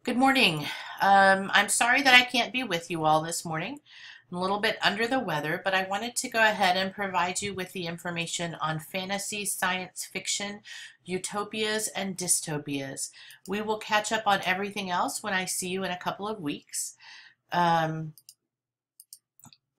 Good morning. I'm sorry that I can't be with you all this morning. I'm a little bit under the weather, but I wanted to go ahead and provide you with the information on fantasy, science fiction, utopias, and dystopias. We will catch up on everything else when I see you in a couple of weeks. Um,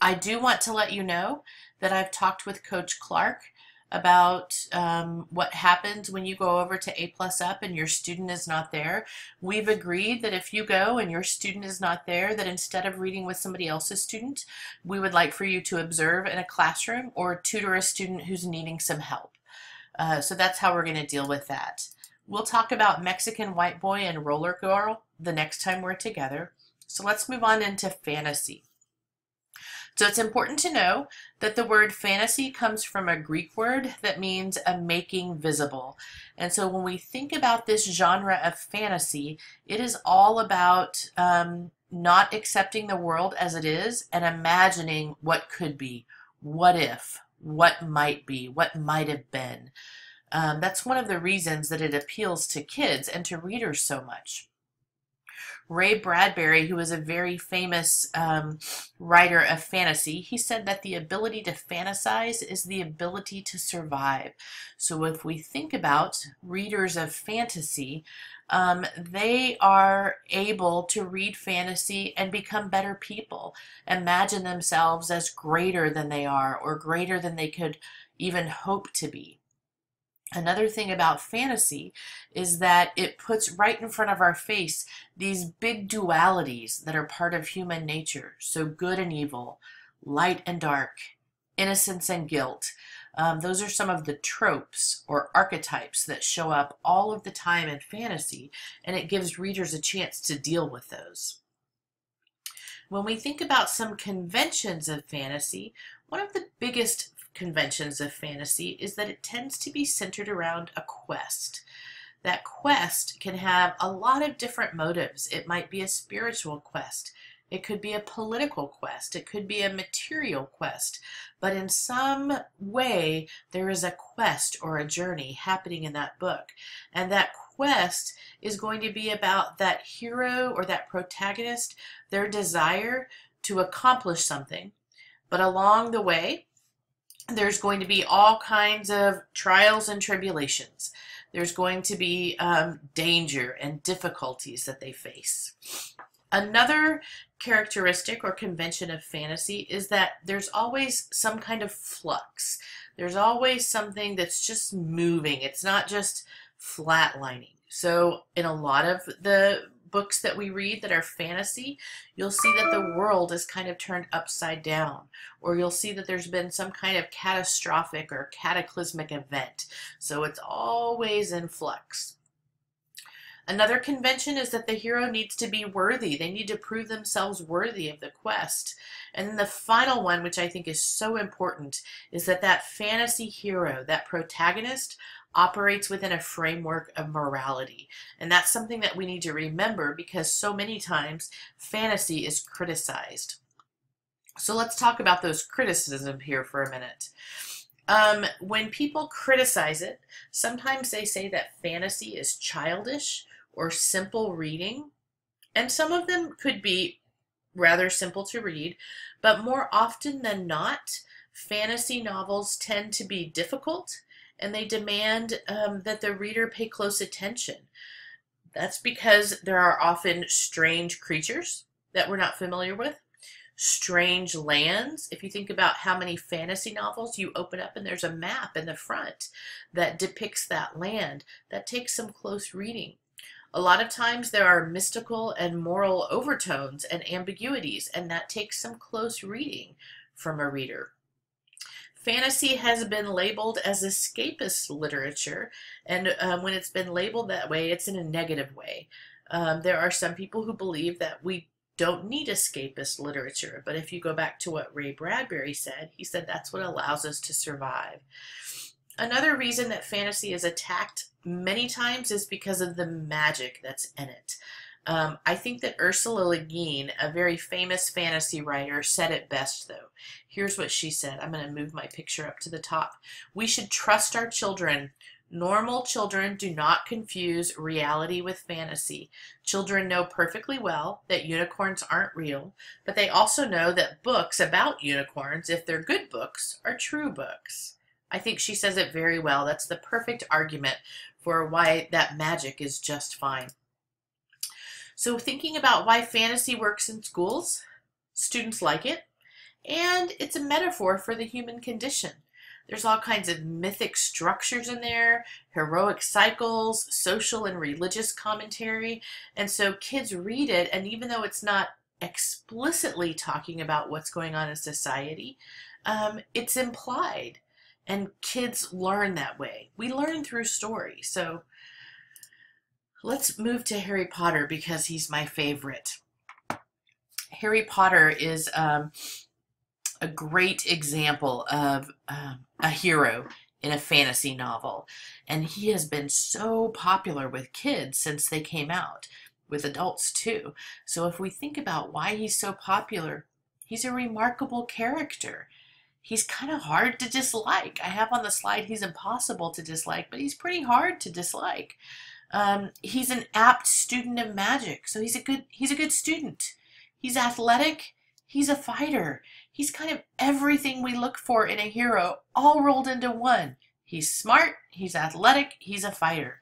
I do want to let you know that I've talked with Coach Clark about what happens when you go over to A Plus Up and your student is not there. We've agreed that if you go and your student is not there, that instead of reading with somebody else's student, we would like for you to observe in a classroom or tutor a student who's needing some help. So that's how we're going to deal with that. We'll talk about Mexican White Boy and Rollergirl the next time we're together. So let's move on into fantasy. So it's important to know that the word fantasy comes from a Greek word that means a making visible. And so when we think about this genre of fantasy, it is all about not accepting the world as it is and imagining what could be, what if, what might be, what might have been. That's one of the reasons that it appeals to kids and to readers so much. Ray Bradbury, who is a very famous writer of fantasy, he said that the ability to fantasize is the ability to survive. So if we think about readers of fantasy, they are able to read fantasy and become better people, imagine themselves as greater than they are or greater than they could even hope to be. Another thing about fantasy is that it puts right in front of our face these big dualities that are part of human nature. So good and evil, light and dark, innocence and guilt. Those are some of the tropes or archetypes that show up all of the time in fantasy, and it gives readers a chance to deal with those. When we think about some conventions of fantasy, one of the biggest conventions of fantasy is that it tends to be centered around a quest. That quest can have a lot of different motives. It might be a spiritual quest. It could be a political quest. It could be a material quest. But in some way, there is a quest or a journey happening in that book. And that quest is going to be about that hero or that protagonist, their desire to accomplish something. But along the way, there's going to be all kinds of trials and tribulations. There's going to be danger and difficulties that they face. Another characteristic or convention of fantasy is that there's always some kind of flux. There's always something that's just moving. It's not just flatlining. So in a lot of the books that we read that are fantasy, you'll see that the world is kind of turned upside down, or you'll see that there's been some kind of catastrophic or cataclysmic event. So it's always in flux. Another convention is that the hero needs to be worthy. They need to prove themselves worthy of the quest. And then the final one, which I think is so important, is that that fantasy hero, that protagonist, operates within a framework of morality. And that's something that we need to remember because so many times fantasy is criticized. So let's talk about those criticisms here for a minute. When people criticize it, sometimes they say that fantasy is childish or simple reading. And some of them could be rather simple to read, but more often than not, fantasy novels tend to be difficult and they demand that the reader pay close attention. That's because there are often strange creatures that we're not familiar with, strange lands. If you think about how many fantasy novels you open up and there's a map in the front that depicts that land, that takes some close reading. A lot of times there are mystical and moral overtones and ambiguities, and that takes some close reading from a reader. Fantasy has been labeled as escapist literature, and when it's been labeled that way, it's in a negative way. There are some people who believe that we don't need escapist literature, but if you go back to what Ray Bradbury said, he said that's what allows us to survive. Another reason that fantasy is attacked many times is because of the magic that's in it. I think that Ursula Le Guin, a very famous fantasy writer, said it best though. Here's what she said. I'm going to move my picture up to the top. We should trust our children Normal children do not confuse reality with fantasy. Children know perfectly well that unicorns aren't real, but they also know that books about unicorns, if they're good books, are true books. I think she says it very well. That's the perfect argument for why that magic is just fine. So thinking about why fantasy works in schools, students like it, and it's a metaphor for the human condition. There's all kinds of mythic structures in there, heroic cycles, social and religious commentary. And so kids read it, and even though it's not explicitly talking about what's going on in society, it's implied. And kids learn that way. We learn through story. So let's move to Harry Potter because he's my favorite. Harry Potter is a great example of a hero in a fantasy novel. And he has been so popular with kids since they came out, with adults too. So if we think about why he's so popular, he's a remarkable character. He's kind of hard to dislike. I have on the slide he's impossible to dislike, but he's pretty hard to dislike. He's an apt student of magic, so he's a good student. He's athletic. He's a fighter. He's kind of everything we look for in a hero, all rolled into one. He's smart, he's athletic, he's a fighter.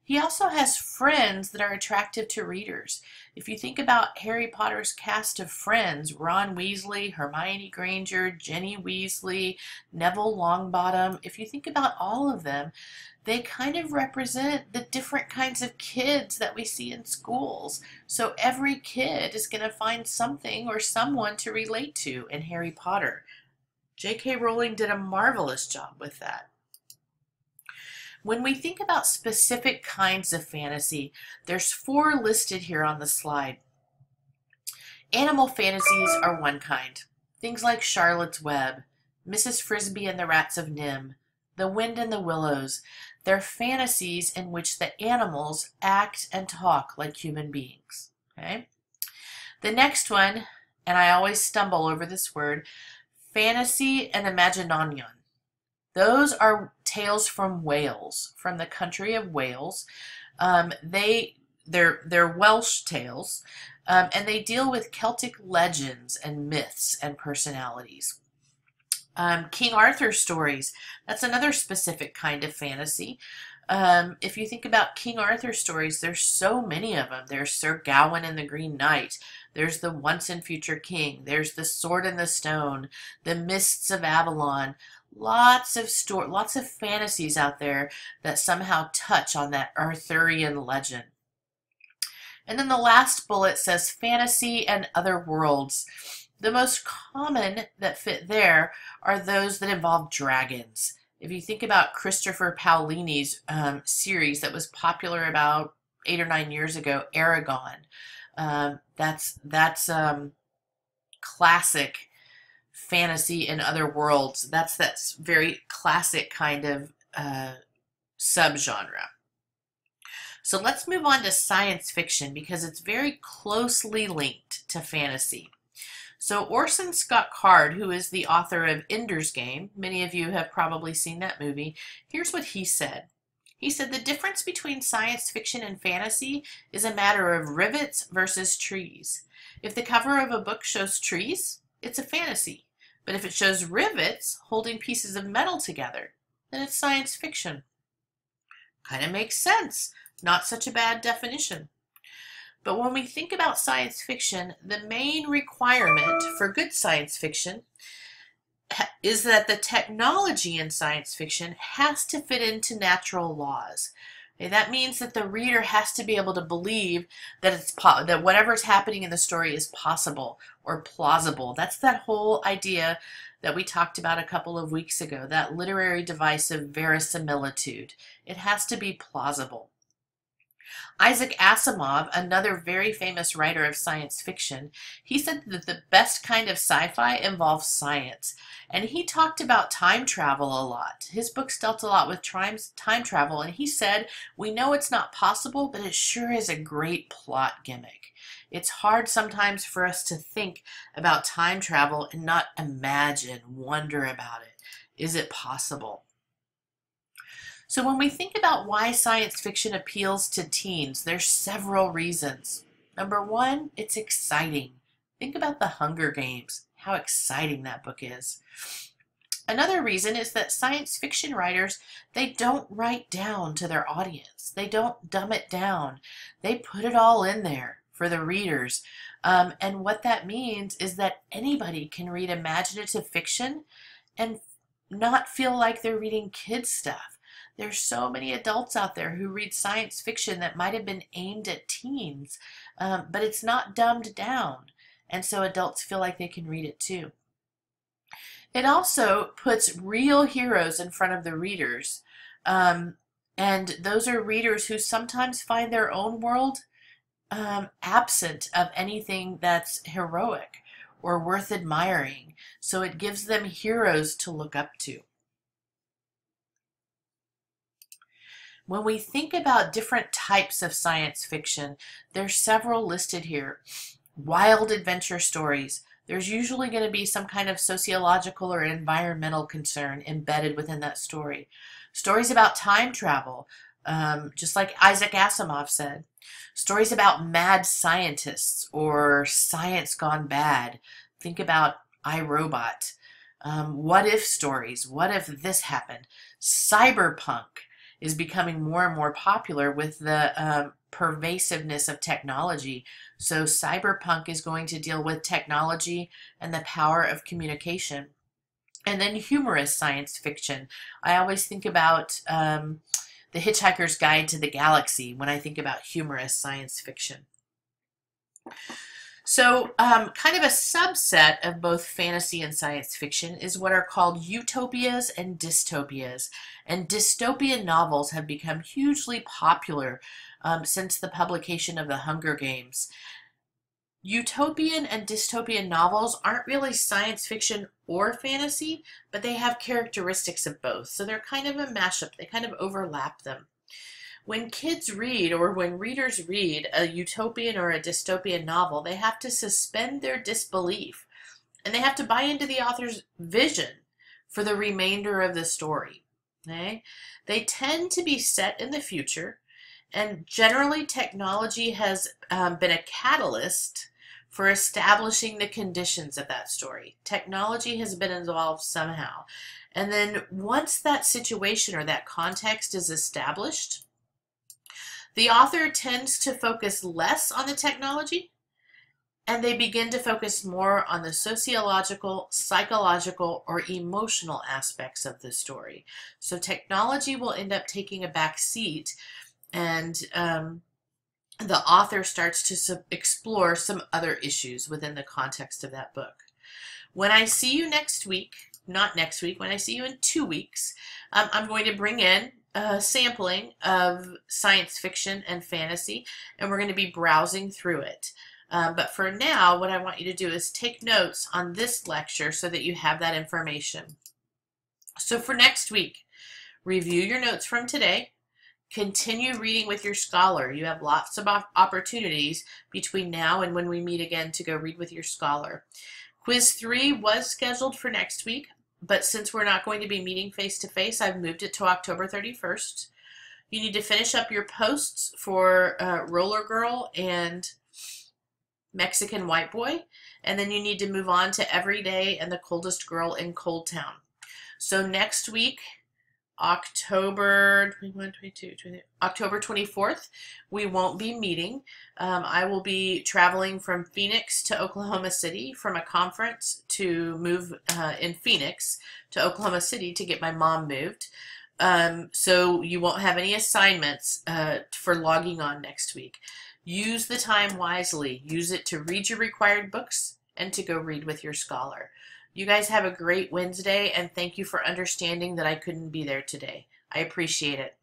He also has friends that are attractive to readers. If you think about Harry Potter's cast of friends, Ron Weasley, Hermione Granger, Ginny Weasley, Neville Longbottom, if you think about all of them, they kind of represent the different kinds of kids that we see in schools. So every kid is going to find something or someone to relate to in Harry Potter. J.K. Rowling did a marvelous job with that. When we think about specific kinds of fantasy, there's 4 listed here on the slide. Animal fantasies are one kind. Things like Charlotte's Web, Mrs. Frisby and the Rats of Nim, The Wind in the Willows. They're fantasies in which the animals act and talk like human beings. Okay? The next one, and I always stumble over this word, fantasy and imagination. Those are tales from Wales, from the country of Wales. They're Welsh tales, and they deal with Celtic legends and myths and personalities. King Arthur stories, that's another specific kind of fantasy. If you think about King Arthur stories, there's so many of them. There's Sir Gawain and the Green Knight. There's the Once and Future King. There's the Sword and the Stone, the Mists of Avalon. Lots of fantasies out there that somehow touch on that Arthurian legend. And then the last bullet says fantasy and other worlds. The most common that fit there are those that involve dragons. If you think about Christopher Paolini's series that was popular about 8 or 9 years ago, Aragon, that's classic fantasy and other worlds. That's very classic kind of subgenre. So let's move on to science fiction because it's very closely linked to fantasy. So Orson Scott Card, who is the author of Ender's Game, many of you have probably seen that movie, here's what he said. He said, the difference between science fiction and fantasy is a matter of rivets versus trees. If the cover of a book shows trees, it's a fantasy. But if it shows rivets holding pieces of metal together, then it's science fiction. Kind of makes sense. Not such a bad definition. But when we think about science fiction, the main requirement for good science fiction is that the technology in science fiction has to fit into natural laws. Okay, that means that the reader has to be able to believe that that whatever is happening in the story is possible or plausible. That's that whole idea that we talked about a couple of weeks ago, that literary device of verisimilitude. It has to be plausible. Isaac Asimov, another very famous writer of science fiction, he said that the best kind of sci-fi involves science. And he talked about time travel a lot. His books dealt a lot with time travel, and he said, we know it's not possible, but it sure is a great plot gimmick. It's hard sometimes for us to think about time travel and not imagine, wonder about it. Is it possible? So when we think about why science fiction appeals to teens, there's several reasons. Number one, it's exciting. Think about the Hunger Games, how exciting that book is. Another reason is that science fiction writers, they don't write down to their audience. They don't dumb it down. They put it all in there for the readers. And what that means is that anybody can read imaginative fiction and not feel like they're reading kids stuff. There's so many adults out there who read science fiction that might have been aimed at teens, but it's not dumbed down. And so adults feel like they can read it too. It also puts real heroes in front of the readers. And those are readers who sometimes find their own world absent of anything that's heroic or worth admiring. So it gives them heroes to look up to. When we think about different types of science fiction, there's several listed here. Wild adventure stories. There's usually going to be some kind of sociological or environmental concern embedded within that story. Stories about time travel, just like Isaac Asimov said. Stories about mad scientists or science gone bad. Think about I, Robot. What if stories. What if this happened? Cyberpunk is becoming more and more popular with the pervasiveness of technology. So cyberpunk is going to deal with technology and the power of communication. And then humorous science fiction. I always think about The Hitchhiker's Guide to the Galaxy when I think about humorous science fiction. So kind of a subset of both fantasy and science fiction is what are called utopias and dystopias. And dystopian novels have become hugely popular since the publication of the Hunger Games. Utopian and dystopian novels aren't really science fiction or fantasy, but they have characteristics of both. So they're kind of a mashup. They kind of overlap them. When kids read, or when readers read a utopian or a dystopian novel, they have to suspend their disbelief and they have to buy into the author's vision for the remainder of the story. Okay? They tend to be set in the future, and generally technology has been a catalyst for establishing the conditions of that story. Technology has been involved somehow. And then once that situation or that context is established, the author tends to focus less on the technology, and they begin to focus more on the sociological, psychological, or emotional aspects of the story. So technology will end up taking a back seat, and the author starts to explore some other issues within the context of that book. When I see you next week, not next week, when I see you in 2 weeks, I'm going to bring in a sampling of science fiction and fantasy, and we're going to be browsing through it. But for now, what I want you to do is take notes on this lecture so that you have that information. So for next week, review your notes from today. Continue reading with your scholar. You have lots of opportunities between now and when we meet again to go read with your scholar. Quiz 3 was scheduled for next week, but since we're not going to be meeting face-to-face, I've moved it to October 31st. You need to finish up your posts for Rollergirl and Mexican White Boy, and then you need to move on to Every Day and The Coldest Girl in Cold Town. So next week, October 24th, we won't be meeting. I will be traveling from Phoenix to Oklahoma City from a conference to move in Phoenix to Oklahoma City to get my mom moved. So you won't have any assignments for logging on next week. Use the time wisely. Use it to read your required books and to go read with your scholar. You guys have a great Wednesday, and thank you for understanding that I couldn't be there today. I appreciate it.